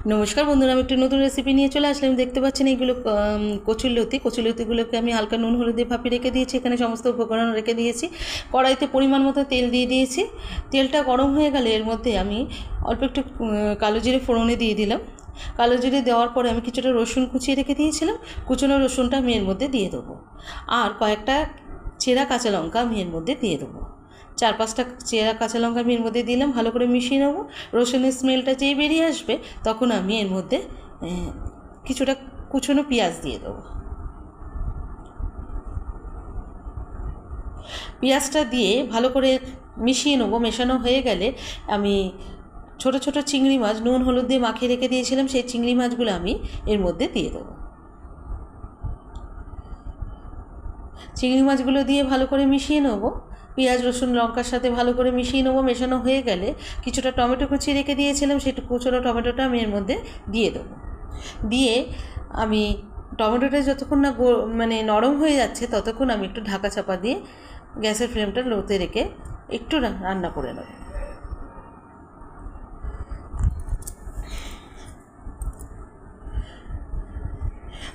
নমস্কার বন্ধুরা, আমি একটু নতুন রেসিপি নিয়ে চলে আসলাম। দেখতে পাচ্ছেন এইগুলো কচুরলতিগুলোকে আমি হালকা নুন হলুদ দিয়ে ভাপিয়ে রেখে দিয়েছি। এখানে সমস্ত উপকরণ রেখে দিয়েছি। কড়াইতে পরিমাণ মতো তেল দিয়ে দিয়েছি। তেলটা গরম হয়ে গেলে এর মধ্যে আমি অল্প একটু কালো জিরে ফোড়নে দিয়ে দিলাম। কালো জিরে দেওয়ার পরে আমি কিছুটা রসুন কুচিয়ে রেখে দিয়েছিলাম। কুচনো রসুনটা আমি এর মধ্যে দিয়ে দেবো, আর কয়েকটা চেরা কাঁচা লঙ্কা আমি এর মধ্যে দিয়ে দেবো। 4-5টা চেরা কাঁচা লঙ্কা আমি এর মধ্যে দিলাম, ভালো করে মিশিয়ে নেবো। রসুনের স্মেলটা যেই বেরিয়ে আসবে তখন আমি এর মধ্যে কিছুটা কুচনো পেঁয়াজ দিয়ে দেবো। পেঁয়াজটা দিয়ে ভালো করে মিশিয়ে নেবো। মেশানো হয়ে গেলে আমি ছোট ছোট চিংড়ি মাছ নুন হলুদ দিয়ে মাখিয়ে রেখে দিয়েছিলাম, সেই চিংড়ি মাছগুলো আমি এর মধ্যে দিয়ে দেবো। চিংড়ি মাছগুলো দিয়ে ভালো করে মিশিয়ে নেবো। পেঁয়াজ রসুন লঙ্কার সাথে ভালো করে মিশিয়ে নেবো। মেশানো হয়ে গেলে কিছুটা টমেটো কুচি রেখে দিয়েছিলাম, সেই কুচনো টমেটোটা আমি এর মধ্যে দিয়ে দেবো। দিয়ে আমি টমেটোটা যতক্ষণ না নরম হয়ে যাচ্ছে ততক্ষণ আমি একটু ঢাকা চাপা দিয়ে গ্যাসের ফ্লেমটা লোতে রেখে একটু রান্না করে নেব।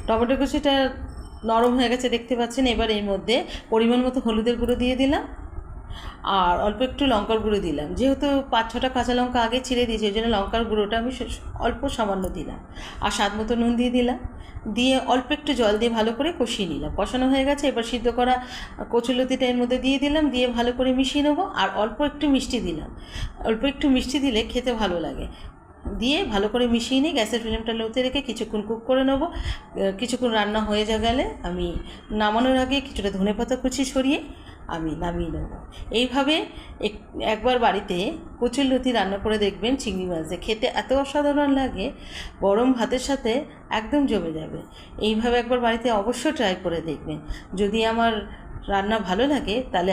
টমেটো কুচিটা নরম হয়ে গেছে দেখতে পাচ্ছেন। এবার এর মধ্যে পরিমাণ মতো হলুদের গুঁড়ো দিয়ে দিলাম, আর অল্প একটু লঙ্কার গুঁড়ো দিলাম। যেহেতু 5-6টা কাঁচা লঙ্কা আগে ছিঁড়ে দিয়েছি, ওই জন্য লঙ্কার গুঁড়োটা আমি অল্প সামান্য দিলাম। আর স্বাদ মতো নুন দিয়ে দিলাম। দিয়ে অল্প একটু জল দিয়ে ভালো করে কষিয়ে নিলাম। কষানো হয়ে গেছে, এবার সিদ্ধ করা কচুরলতিটা এর মধ্যে দিয়ে দিলাম। দিয়ে ভালো করে মিশিয়ে নেবো। আর অল্প একটু মিষ্টি দিলাম। অল্প একটু মিষ্টি দিলে খেতে ভালো লাগে। দিয়ে ভালো করে মিশিয়ে নিয়ে গ্যাসের ফ্লেমটা লোতে রেখে কিছুক্ষণ কুক করে নেবো। কিছুক্ষণ রান্না হয়ে গেলে আমি নামানোর আগে কিছুটা ধনেপাতা কুচি ছড়িয়ে আমি নামিয়ে নেব। এইভাবে একবার বাড়িতে কচুরলতি রান্না করে দেখবেন চিংড়ি মাছ দিয়ে, খেতে এত অসাধারণ লাগে, গরম ভাতের সাথে একদম জমে যাবে। এইভাবে একবার বাড়িতে অবশ্যই ট্রাই করে দেখবেন। যদি আমার রান্না ভালো লাগে তাহলে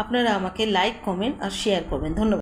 আপনারা আমাকে লাইক কমেন্ট আর শেয়ার করবেন। ধন্যবাদ।